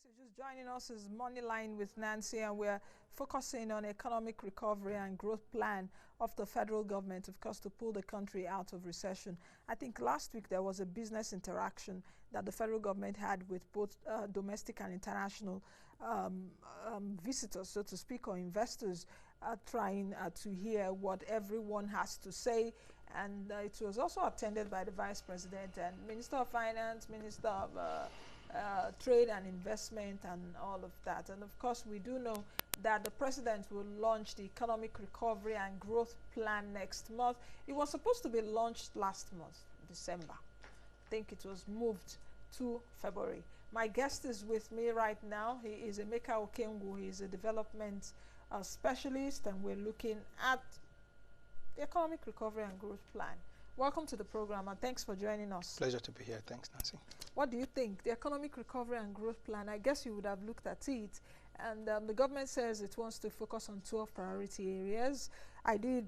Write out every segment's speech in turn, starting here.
case you're just joining us, is Moneyline with Nancy, and we're focusing on economic recovery and growth plan of the federal government, of course, to pull the country out of recession. I think last week there was a business interaction that the federal government had with both domestic and international visitors, so to speak, or investors, trying to hear what everyone has to say. And it was also attended by the Vice President and Minister of Finance, Minister of Trade and Investment, and all of that. And of course, we do know that the President will launch the Economic Recovery and Growth Plan next month. It was supposed to be launched last month, December. I think it was moved to February. My guest is with me right now. He is Emeka Okengwu. He is a development specialist, and we're looking at the Economic Recovery and Growth Plan. Welcome to the program, and thanks for joining us. Pleasure to be here. Thanks, Nancy. What do you think? The Economic Recovery and Growth Plan, I guess you would have looked at it, and the government says it wants to focus on 12 priority areas. I did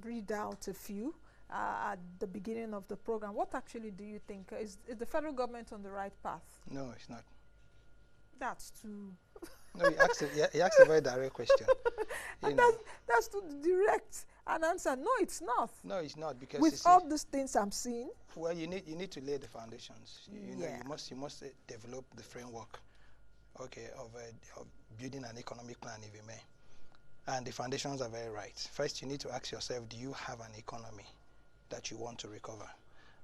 read out a few at the beginning of the program. What actually do you think? Is the federal government on the right path? No, it's not. That's too... No, you asked a very direct question. And that's too direct an answer. No, it's not. No, it's not, because with all these things I'm seeing. Well, you need to lay the foundations. You know, you must develop the framework, okay, of building an economic plan, if you may. And the foundations are very right. First, you need to ask yourself, do you have an economy that you want to recover?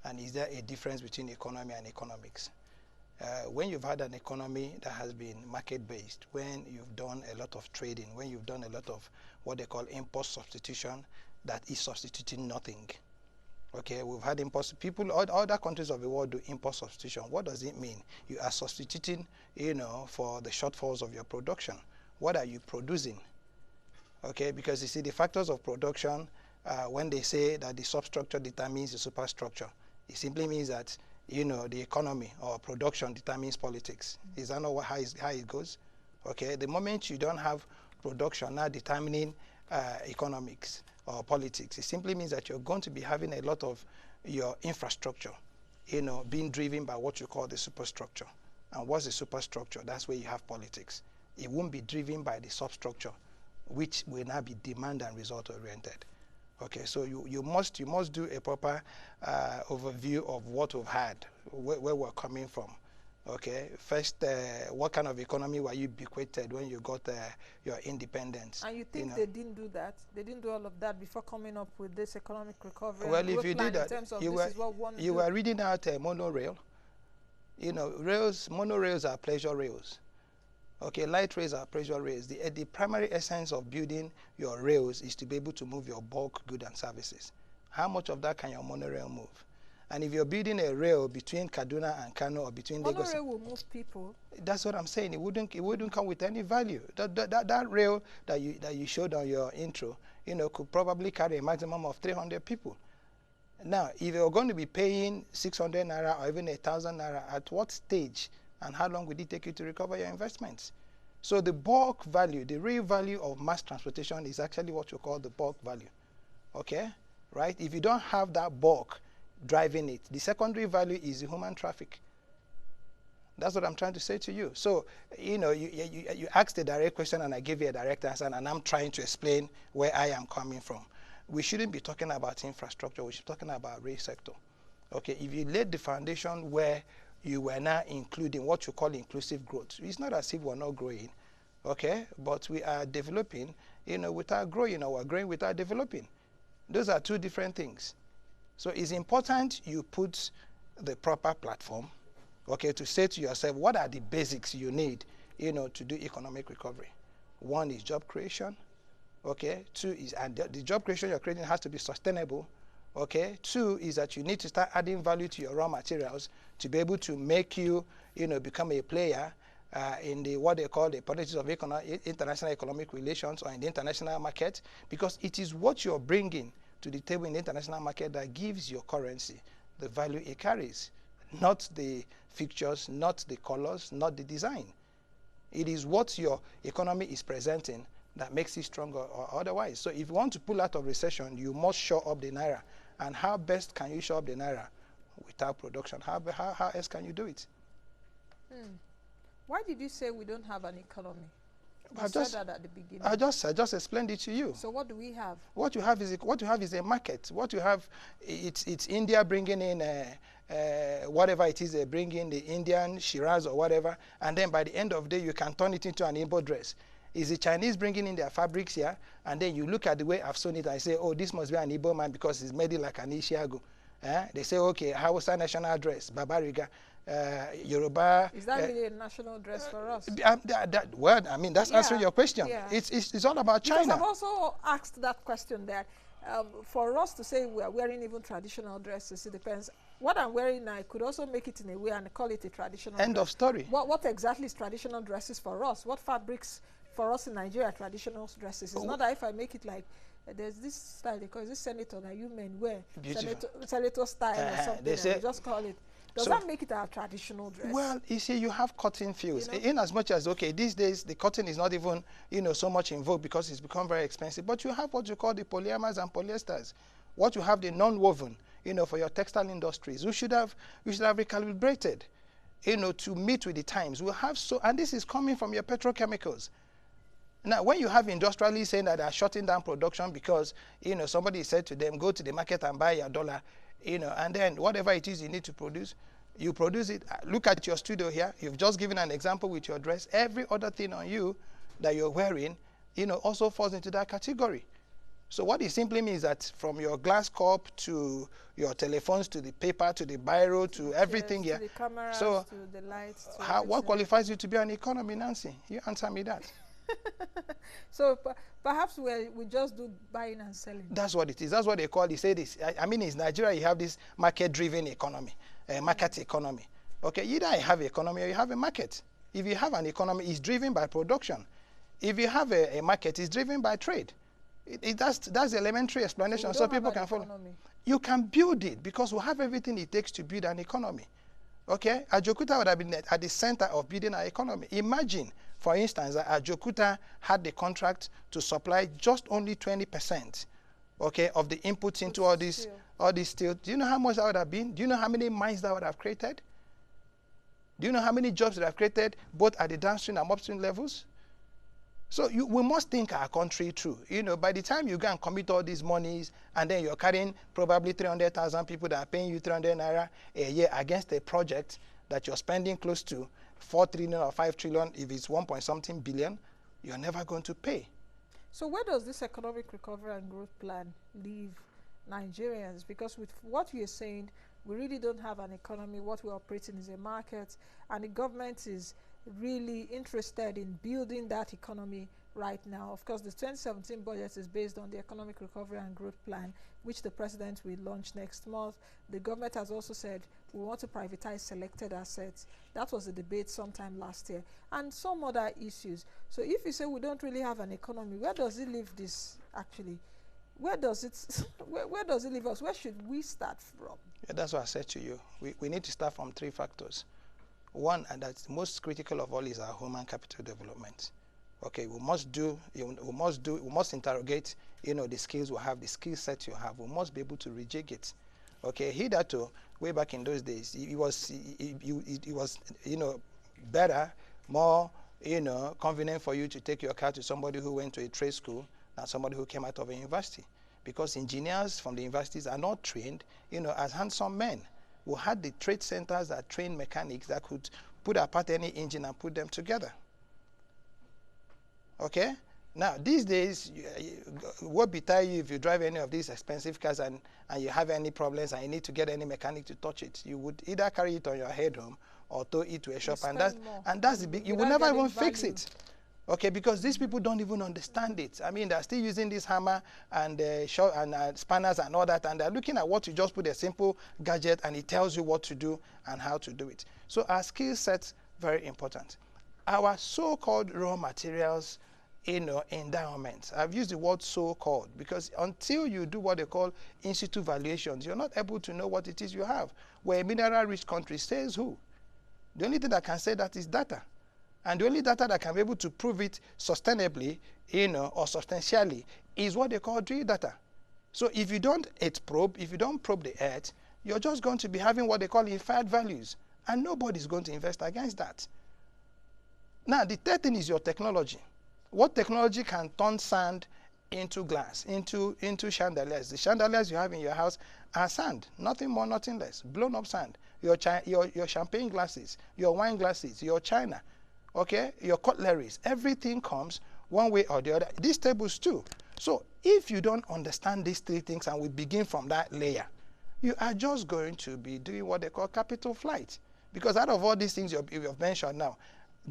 And is there a difference between economy and economics? When you've had an economy that has been market-based, when you've done a lot of trading, when you've done a lot of what they call import substitution, that is substituting nothing. Okay, we've had import, other countries of the world do import substitution. What does it mean? You are substituting, you know, for the shortfalls of your production. What are you producing? Okay, because you see the factors of production, when they say that the substructure determines the superstructure, it simply means that, you know, the economy or production determines politics. Is that not how it goes? Okay, the moment you don't have production now determining economics or politics, it simply means that you're going to be having a lot of your infrastructure, you know, being driven by what you call the superstructure. And what's the superstructure? That's where you have politics. It won't be driven by the substructure, which will now be demand and result oriented. Okay, so you must do a proper overview of what we've had, where we're coming from. Okay, first, what kind of economy were you bequeathed when you got your independence? And you think they didn't do that? They didn't do all of that before coming up with this economic recovery? Well, if you did that, you were reading out a monorail. You know, monorails are pleasure rails. Okay, light rails are pleasure rails. The primary essence of building your rails is to be able to move your bulk goods and services. How much of that can your monorail move? And if you're building a rail between Kaduna and Kano, or between Lagos, monorail will move people. That's what I'm saying. It wouldn't come with any value. That rail that you showed on your intro, you know, could probably carry a maximum of 300 people. Now, if you're going to be paying 600 naira or even 1,000 naira, at what stage and how long will it take you to recover your investments? So the bulk value, the real value of mass transportation is actually what you call the bulk value. Okay, right? If you don't have that bulk driving it, the secondary value is the human traffic. That's what I'm trying to say to you. So, you know, you asked a direct question and I gave you a direct answer, and I'm trying to explain where I am coming from. We shouldn't be talking about infrastructure. We should be talking about rail sector. Okay, if you laid the foundation where you were now including what you call inclusive growth, it's not as if we're not growing, okay, but we are developing, you know, without growing, or we're growing without developing. Those are two different things. So it's important you put the proper platform, okay, to say to yourself, what are the basics you need, you know, to do economic recovery? One is job creation, okay. Two is, and the job creation you're creating has to be sustainable. Okay. Two is that you need to start adding value to your raw materials to be able to make you, you know, become a player in the what they call the politics of international economic relations, or in the international market, because it is what you're bringing to the table in the international market that gives your currency the value it carries, not the fixtures, not the colors, not the design. It is what your economy is presenting that makes it stronger or otherwise. So if you want to pull out of recession, you must shore up the naira. And how best can you shore up the naira? Without production. How else can you do it? Why did you say we don't have an economy? You I said just, that at the beginning. I just explained it to you. So what do we have? What you have is a market. What you have, it's India bringing in whatever it is they bring in, the Indian Shiraz or whatever, and then by the end of the day you can turn it into an Igbo dress. Is the Chinese bringing in their fabrics here, and then you look at the way I've sewn it and say, oh, this must be an Igbo man because it's made it like an Ishiagu. They say, okay, Hausa national dress, Babariga. Yoruba. Is that really a national dress for us? Well, I mean, that's answering your question. Yeah. It's all about China. Because I've also asked that question there. For us to say we are wearing even traditional dresses, it depends. What I'm wearing now, I could also make it in a way and call it a traditional End dress. of story. What exactly is traditional dresses for us? What fabrics for us in Nigeria are traditional dresses? It's not that if I make it like, there's this style, because this senator that you men wear, senator style or something, they say, you just call it. Does that make it our traditional dress? Well, you see, you have cotton fields. In as much as, okay, these days the cotton is not even, so much in vogue because it's become very expensive. But you have what you call the polyamers and polyesters. What you have the non-woven, for your textile industries. You should have recalibrated, to meet with the times. We have and this is coming from your petrochemicals. Now, when you have industrialists saying that they are shutting down production because, somebody said to them, go to the market and buy your dollar, and then whatever it is you need to produce, you produce it. Look at your studio here. You've just given an example with your dress. Every other thing on you that you're wearing, also falls into that category. So what it simply means that from your glass cup to your telephones to the paper to the biro to everything here. To the cameras, so to the lights. To what qualifies you to be an economy, Nancy? You answer me that. So perhaps we just do buying and selling. That's what it is. That's what they call it. They say this. I mean, in Nigeria, you have this market-driven economy, market economy. Okay, either you have an economy or you have a market. If you have an economy, it's driven by production. If you have a market, it's driven by trade. That's the elementary explanation, so people can follow. You can build it because we have everything it takes to build an economy. Okay, Ajokuta would have been at the center of building our economy. Imagine, for instance, that Ajokuta had the contract to supply just only 20%, okay, of the inputs into all this steel. Do you know how much that would have been? Do you know how many mines that would have created? Do you know how many jobs that have created both at the downstream and upstream levels? So we must think our country through. By the time you go and commit all these monies, and then you're carrying probably 300,000 people that are paying you 300 naira a year against a project that you're spending close to 4 trillion or 5 trillion, if it's 1 point something billion, you're never going to pay. So where does this economic recovery and growth plan leave Nigerians? Because with what you're saying, we really don't have an economy. What we're operating is a market, and the government is really interested in building that economy right now. Of course, the 2017 budget is based on the economic recovery and growth plan, which the president will launch next month. The government has also said we want to privatize selected assets. That was a debate sometime last year, and some other issues. So if you say we don't really have an economy, where does it leave this actually? Where does it where does it leave us? Where should we start from? Yeah, that's what I said to you. We need to start from 3 factors. One, and that's most critical of all, is our human capital development. Okay, we must interrogate, the skills we have, the skill set you have. We must be able to rejig it. Okay, hitherto, way back in those days, it was better, more, convenient for you to take your car to somebody who went to a trade school than somebody who came out of a university, because engineers from the universities are not trained, as handsome men. We had the trade centers that trained mechanics that could put apart any engine and put them together. Okay? Now, these days, what betide you if you drive any of these expensive cars and you have any problems and you need to get any mechanic to touch it? You would either carry it on your head home or tow it to a shop, and that's the big, you will never even fix it. Okay, because these people don't even understand it. I mean, they're still using this hammer and spanners and all that, and they're looking at what you just put a simple gadget and it tells you what to do and how to do it. So our skill sets, very important. Our so-called raw materials, endowments. I've used the word so-called because until you do what they call in situ valuations, you're not able to know what it is you have. Where a mineral-rich country says who? The only thing that can say that is data. And the only data that can be able to prove it sustainably, or substantially, is what they call drill data. So if you don't probe the earth, you're just going to be having what they call inferred values. And nobody's going to invest against that. Now, the third thing is your technology. What technology can turn sand into glass, into chandeliers? The chandeliers you have in your house are sand, nothing more, nothing less, blown up sand. Your champagne glasses, your wine glasses, your china, okay, your cutleries, everything comes one way or the other. These tables too. So if you don't understand these three things and we begin from that layer, you are just going to be doing what they call capital flight. Because out of all these things you've mentioned now,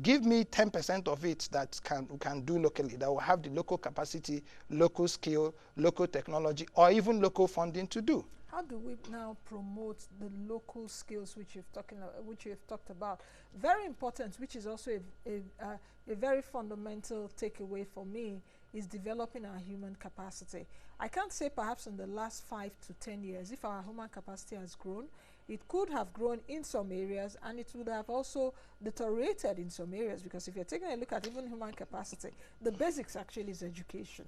give me 10% of it that we can do locally, that will have the local capacity, local skill, local technology, or even local funding to do. How do we now promote the local skills which you've talked about? Very important, which is also a very fundamental takeaway for me, is developing our human capacity. I can't say perhaps in the last 5 to 10 years if our human capacity has grown. It could have grown in some areas, and it would have also deteriorated in some areas, because if you're taking a look at even human capacity, the basics actually is education.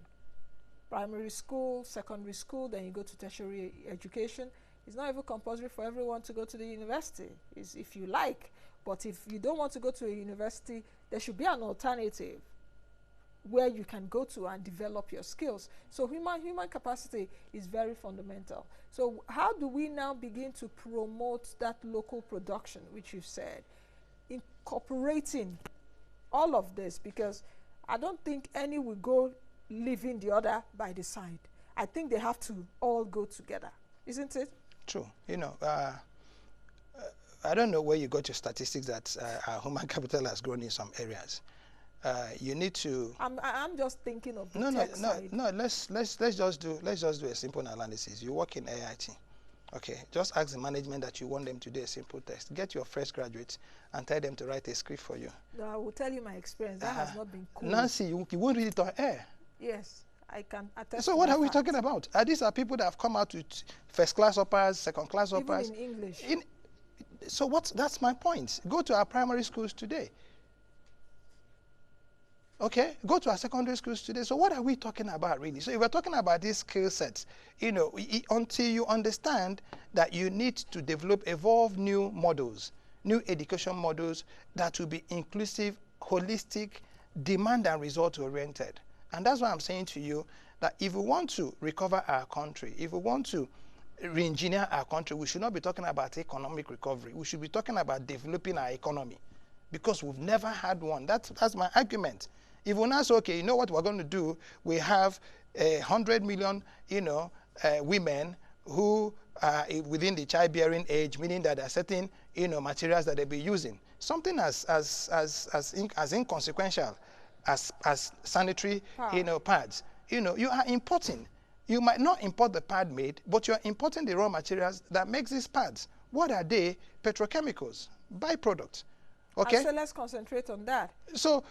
Primary school, secondary school, then you go to tertiary education. It's not even compulsory for everyone to go to the university. It's if you like, but if you don't want to go to a university, there should be an alternative where you can go to and develop your skills. So human capacity is very fundamental. So how do we now begin to promote that local production, which you've said, incorporating all of this? Because I don't think any will go leaving the other by the side. I think they have to all go together, isn't it? True. You know, I don't know where you got your statistics that our human capital has grown in some areas. You need to. I'm just thinking of the tech side. No. Let's just do a simple analysis. You work in AIT, okay? Just ask the management that you want them to do a simple test. Get your fresh graduates and tell them to write a script for you. No, I will tell you my experience. That has not been cool. Nancy, you won't read it on air. Yes, I can attest. So what are we talking about? These are people that have come out with first-class uppers, second-class uppers. Even in English. So that's my point. Go to our primary schools today. Okay, go to our secondary schools today. So what are we talking about really? So if we're talking about these skill sets, you know, until you understand that you need to evolve new models, new education models that will be inclusive, holistic, demand and result oriented. And that's why I'm saying to you that if we want to recover our country, if we want to re-engineer our country, we should not be talking about economic recovery. We should be talking about developing our economy, because we've never had one. That's my argument. If we now say, okay, you know what we're going to do? We have 100 million, women who are within the childbearing age, meaning that there are certain, materials that they'll be using. Something as inconsequential as sanitary, pads. You are importing. You might not import the pad made, but you're importing the raw materials that makes these pads. What are they? Petrochemicals, byproducts. Okay. So let's concentrate on that. So,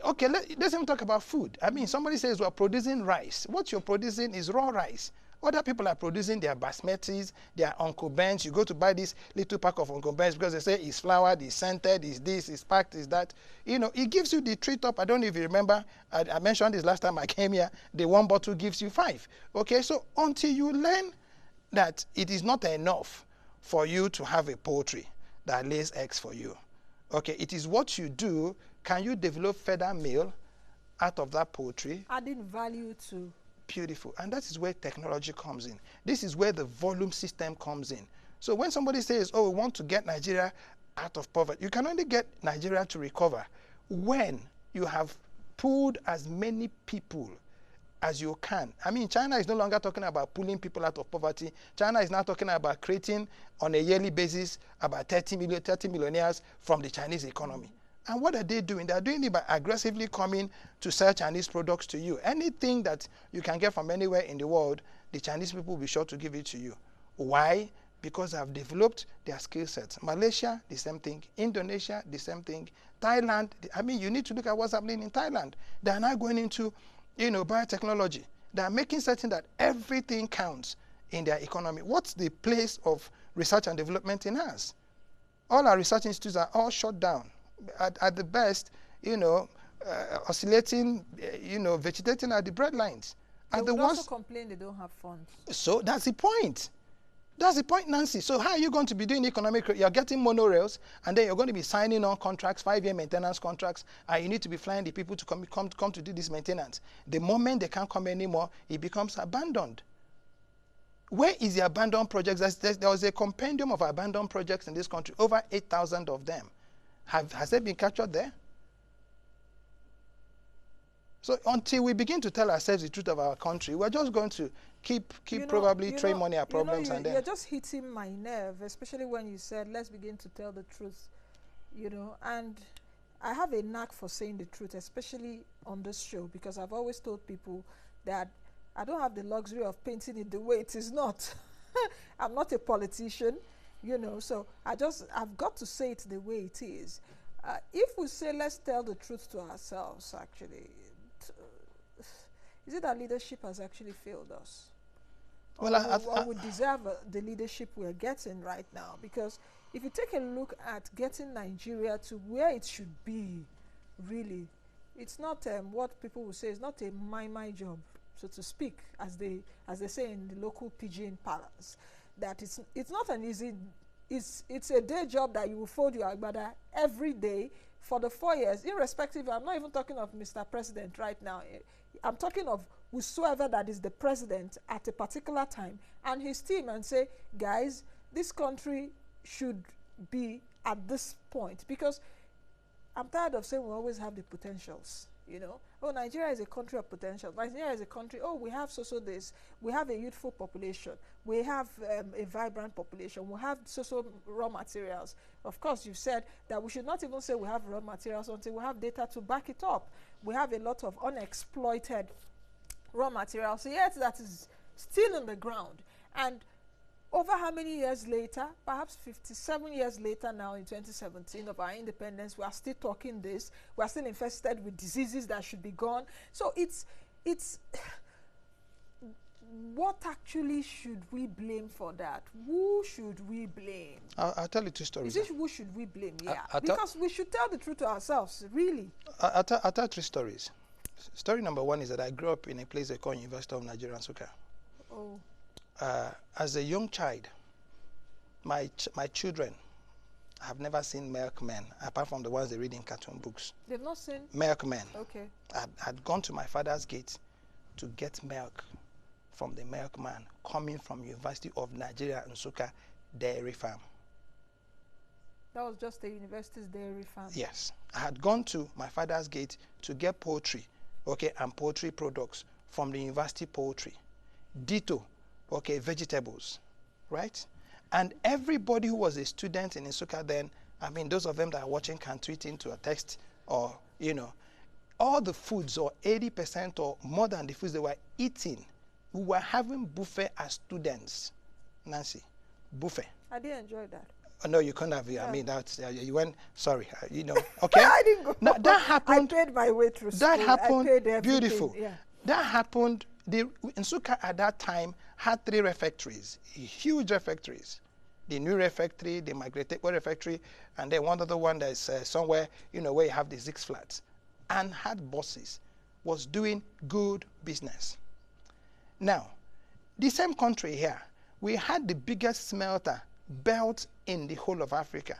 okay, let's even talk about food. I mean, somebody says we're producing rice. What you're producing is raw rice. Other people are producing their basmatis, their Uncle Ben's. You go to buy this little pack of Uncle Ben's because they say it's floured, it's scented, it's this, it's packed, it's that. It gives you the treat up. I don't know if you remember, I mentioned this last time I came here, the one bottle gives you 5. Okay, so until you learn that it is not enough for you to have a poultry that lays eggs for you. Okay, it is what you do. Can you develop feather meal out of that poultry? Adding value to. Beautiful. And that is where technology comes in. This is where the volume system comes in. So when somebody says, oh, we want to get Nigeria out of poverty, you can only get Nigeria to recover when you have pulled as many people as you can. I mean, China is no longer talking about pulling people out of poverty. China is now talking about creating on a yearly basis about 30 millionaires from the Chinese economy. And what are they doing? They're doing it by aggressively coming to sell Chinese products to you. Anything that you can get from anywhere in the world, the Chinese people will be sure to give it to you. Why? Because they have developed their skill sets. Malaysia, the same thing. Indonesia, the same thing. Thailand, I mean, you need to look at what's happening in Thailand. They are now going into biotechnology. They are making certain that everything counts in their economy. What's the place of research and development in us? All our research institutes are all shut down. At the best, oscillating, vegetating at the breadlines. They would also complain they don't have funds. So that's the point. That's the point, Nancy. So how are you going to be doing economic? You're getting monorails, and then you're going to be signing on contracts, 5-year maintenance contracts, and you need to be flying the people to come to do this maintenance. The moment they can't come anymore, it becomes abandoned. Where is the abandoned projects? There was a compendium of abandoned projects in this country, over 8,000 of them. Has they been captured there? So until we begin to tell ourselves the truth of our country, we're just going to keep probably throwing money at problems and then... You're just hitting my nerve, especially when you said, let's begin to tell the truth, and I have a knack for saying the truth, especially on this show, because I've always told people that I don't have the luxury of painting it the way it is not. I'm not a politician, so I've got to say it the way it is. If we say, let's tell the truth to ourselves, actually, is it that leadership has actually failed us? Well, or we deserve the leadership we're getting right now? Because if you take a look at getting Nigeria to where it should be, really, it's not what people will say, it's not a my job, so to speak, as they say in the local pidgin parlance. That it's not an easy, it's a day job that you will fold your agbada every day for the 4 years, irrespective. I'm not even talking of Mr. President right now. I'm talking of whosoever that is the president at a particular time and his team, and say, guys, this country should be at this point. Because I'm tired of saying we always have the potentials, Oh, Nigeria is a country of potential. Nigeria is a country, oh, we have so this. We have a youthful population. We have a vibrant population. We have raw materials. Of course, you've said that we should not even say we have raw materials until we have data to back it up. We have a lot of unexploited raw materials, yet that is still in the ground. And over how many years later, perhaps 57 years later now, in 2017 of our independence, we are still talking this. We are still infested with diseases that should be gone. So it's what actually should we blame for that? Who should we blame? I'll tell you two stories. Is it who should we blame? Yeah, because we should tell the truth to ourselves, really. I'll tell 3 stories. Story number 1 is that I grew up in a place they call University of Nigeria, Nsukka. Oh. As a young child, my children have never seen milkmen, apart from the ones they read in cartoon books. They've not seen? Milkmen. Okay. I'd gone to my father's gate to get milk from the milkman coming from University of Nigeria, Nsukka Dairy Farm. That was just the university's dairy farm? Yes. I had gone to my father's gate to get poultry, and poultry products from the university poultry. Ditto, vegetables, right? And everybody who was a student in Nsukka then, those of them that are watching can tweet into a text, or, all the foods, or 80% or more than the foods they were eating, we were having buffet as students. Nancy, buffet. I didn't enjoy that. No, you couldn't have. Yeah. That's you went. Sorry, Okay. I didn't go. Now, that happened. I paid my way through school. That happened. I paid beautiful. Yeah. That happened. Nsukka at that time had 3 refectories, huge refectories. The new refectory, the migrated refectory, and then one other one that's somewhere, where you have the 6 flats, and had buses, was doing good business. Now, the same country here, we had the biggest smelter built in the whole of Africa.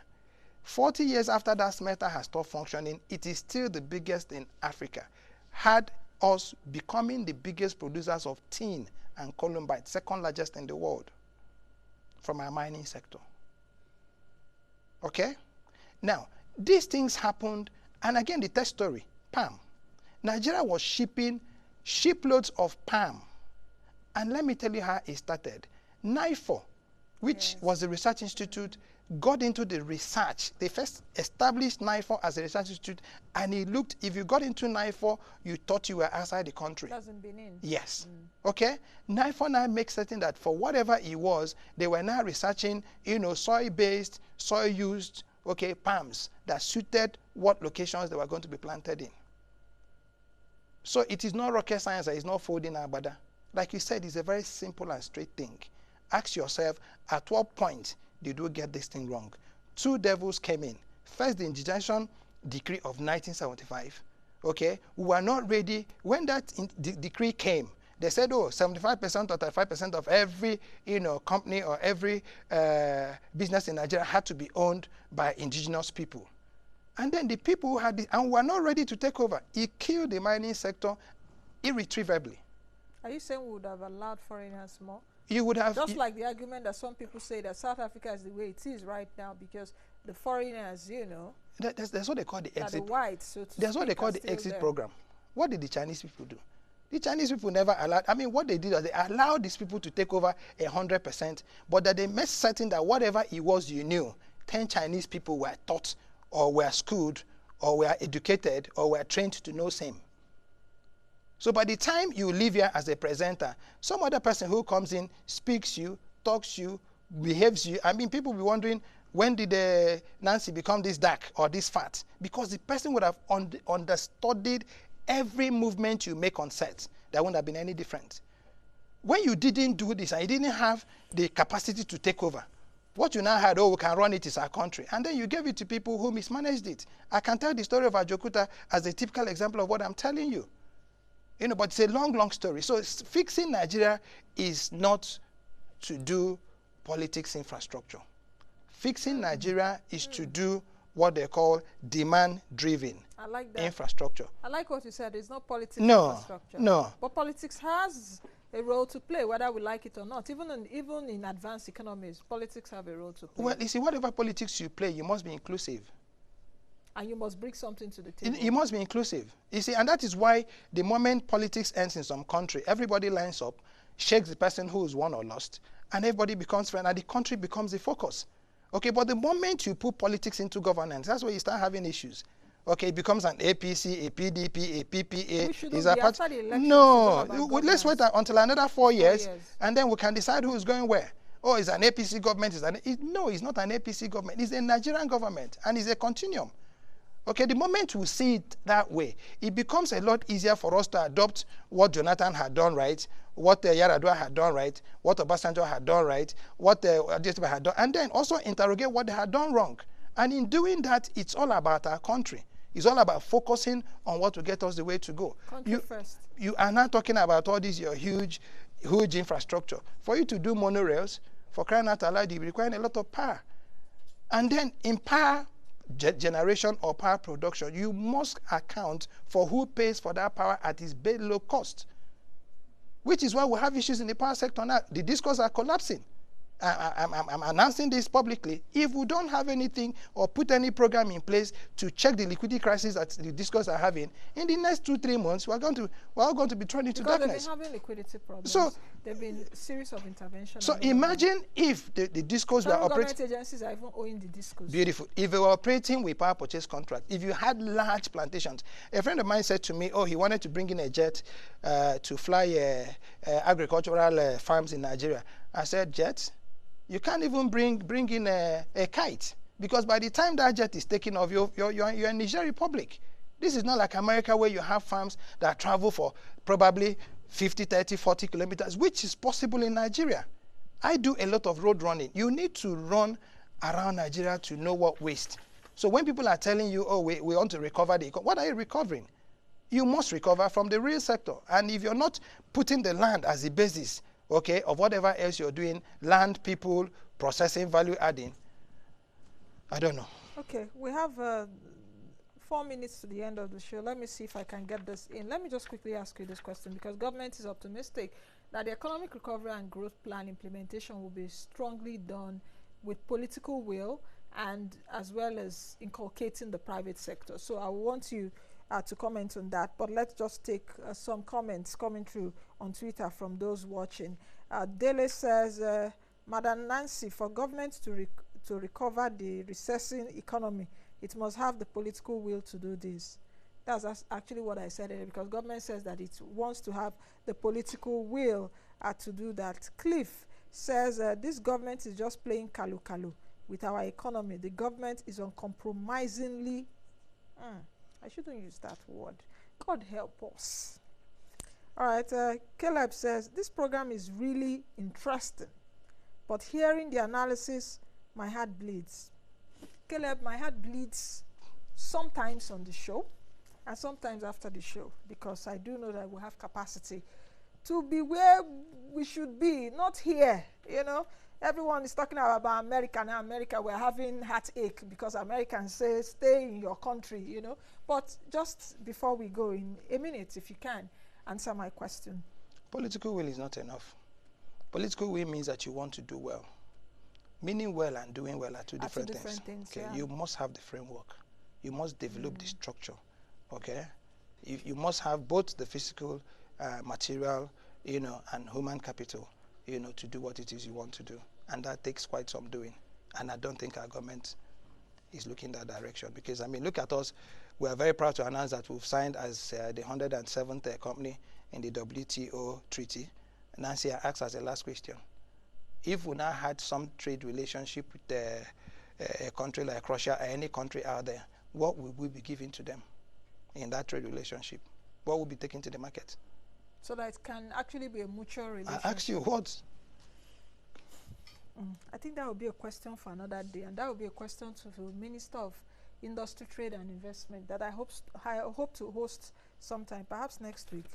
40 years after that smelter has stopped functioning, it is still the biggest in Africa. Had us becoming the biggest producers of tin and columbite, 2nd largest in the world, from our mining sector. Okay? Now, these things happened, and again, the test story, palm. Nigeria was shipping shiploads of palm. And let me tell you how it started. NIFO, which was the research institute, got into the research. They first established NIFO as a research institute, and he looked, if you got into NIFO, you thought you were outside the country. Doesn't be in. Yes. Okay? NIFO now makes certain that for whatever it was, they were now researching, soil-based, soil-used, palms that suited what locations they were going to be planted in. So it is not rocket science, it's not folding agbada. Like you said, it's a very simple and straight thing. Ask yourself, at what point did we get this thing wrong? 2 devils came in. First, the indigenation decree of 1975. We were not ready. When that decree came, They said, oh, 75% or 35% of every company or every business in Nigeria had to be owned by indigenous people. And then the people who had it and were not ready to take over. It killed the mining sector irretrievably. Are you saying we would have allowed foreigners more? You would have... Just like the argument that some people say that South Africa is the way it is right now because the foreigners, That's what they call the exit. The whites, so to that's what they call the exit program. What did the Chinese people do? The Chinese people never allowed... I mean, what they did was they allowed these people to take over 100%, but that they made certain that whatever it was you knew, 10 Chinese people were taught or were schooled or were educated or were trained to know same. So by the time you leave here as a presenter, some other person who comes in, speaks you, talks you, behaves you. I mean, people will be wondering, when did Nancy become this dark or this fat? Because the person would have understudied every movement you make on set. There wouldn't have been any different. When you didn't do this and you didn't have the capacity to take over, what you now had, oh, we can run it is our country. And then you gave it to people who mismanaged it. I can tell the story of Ajokuta as a typical example of what I'm telling you. But it's a long, long story. So fixing Nigeria is not to do politics infrastructure. Fixing Nigeria is to do what they call demand-driven infrastructure. I like what you said. It's not politics infrastructure. No. But politics has a role to play, whether we like it or not. Even in advanced economies, politics have a role to play. Well, you see, whatever politics you play, you must be inclusive. And you must bring something to the table. You must be inclusive. You see, and that is why the moment politics ends in some country, everybody lines up, shakes the person who is won or lost, and everybody becomes friends, and the country becomes the focus. Okay, but the moment you put politics into governance, that's where you start having issues. Okay, it becomes an APC, a PDP, a PPA. Is a after the election. No, let's wait until another 4 years, and then we can decide who is going where. Oh, it's an APC government. No, it's not an APC government. It's a Nigerian government, and it's a continuum. Okay, the moment we see it that way, it becomes a lot easier for us to adopt what Jonathan had done right, what Yaradua had done right, what Obasanjo had done right, what Adjustment had done, and then also interrogate what they had done wrong. And in doing that, it's all about our country. It's all about focusing on what will get us the way to go. Country first. You are not talking about all this, your huge infrastructure. For you to do monorails, for crying out loud, you require a lot of power. And then in power generation or power production, you must account for who pays for that power at its very low cost, which is why we have issues in the power sector now. The discos are collapsing. I'm announcing this publicly. If we don't have anything or put any program in place to check the liquidity crisis that the discos are having, in the next 2-3 months, we're all going to be thrown into darkness. Because they've been having liquidity problems. So there've been a series of interventions. So imagine if the discos were operating. Government agencies are even owing the discos. Beautiful. If they were operating with power purchase contract, if you had large plantations, a friend of mine said to me, oh, he wanted to bring in a jet to fly agricultural farms in Nigeria. I said, jet? You can't even bring in a kite, because by the time that jet is taken off, you're in Niger Republic. This is not like America, where you have farms that travel for probably 50, 30, 40 kilometers, which is possible in Nigeria. I do a lot of road running. You need to run around Nigeria to know what waste. So when people are telling you, oh, we want to recover what are you recovering? You must recover from the real sector. And if you're not putting the land as the basis, okay, of whatever else you're doing, land, people, processing, value adding, I don't know. Okay, we have 4 minutes to the end of the show. Let me see if I can get this in. Let me just quickly ask you this question, because government is optimistic that the economic recovery and growth plan implementation will be strongly done with political will and as well as inculcating the private sector. So I want you to comment on that, but let's just take some comments coming through on Twitter from those watching. Dele says, Madam Nancy, for government to recover the recessing economy, it must have the political will to do this. That's actually what I said earlier, because government says that it wants to have the political will to do that. Cliff says, this government is just playing kalu-kalu with our economy. The government is uncompromisingly... I shouldn't use that word. God help us. All right, Caleb says, this program is really interesting, but hearing the analysis, my heart bleeds. Caleb, my heart bleeds sometimes on the show and sometimes after the show, because I do know that we have capacity to be where we should be, not here, you know. Everyone is talking about America now. America, we're having heartache because Americans say stay in your country, you know. But just before we go, in a minute, if you can, answer my question. Political will is not enough. Political will means that you want to do well. Meaning well and doing well are two different things. Okay, yeah. You must have the framework. You must develop the structure. Okay, you must have both the physical, material, you know, and human capital, you know, to do what it is you want to do, and that takes quite some doing. And I don't think our government is looking that direction, because I mean, look at us. We are very proud to announce that we've signed as the 107th company in the WTO treaty. Nancy, I asked as a last question, if we now had some trade relationship with a country like Russia or any country out there, what would we be giving to them in that trade relationship? What would be taken to the market? So that it can actually be a mutual relationship. I ask you what? I think that would be a question for another day, and that would be a question to the Minister of Industry, Trade and Investment that I hope to host sometime, perhaps next week,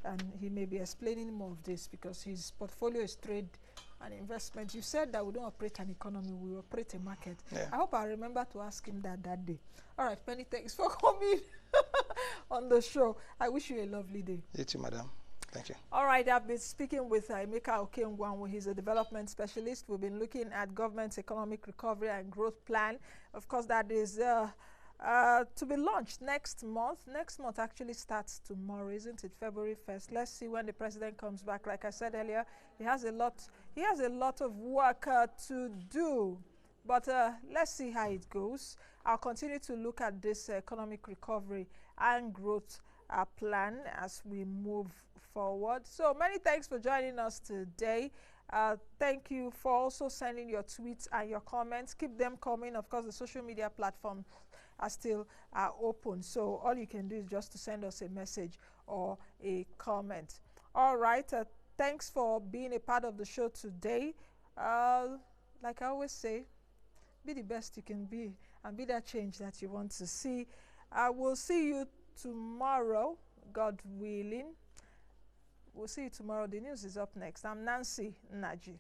and he may be explaining more of this because his portfolio is trade and investment. You said that we don't operate an economy, we operate a market. Yeah. I hope I remember to ask him that day. All right, many thanks for coming on the show. I wish you a lovely day. You too, madam. Thank you. All right, I've been speaking with Emeka Okengwu. He's a development specialist. We've been looking at government's economic recovery and growth plan. Of course, that is to be launched next month. Next month actually starts tomorrow, isn't it? February 1st. Let's see when the president comes back. Like I said earlier, he has a lot of work to do. But let's see how it goes. I'll continue to look at this economic recovery and growth plan as we move forward. So many thanks for joining us today. Thank you for also sending your tweets and your comments. Keep them coming. Of course, the social media platforms are still open. So all you can do is just to send us a message or a comment. All right. Thanks for being a part of the show today. Like I always say, be the best you can be and be that change that you want to see. I will see you tomorrow, God willing. We'll see you tomorrow. The news is up next. I'm Nancy Naji.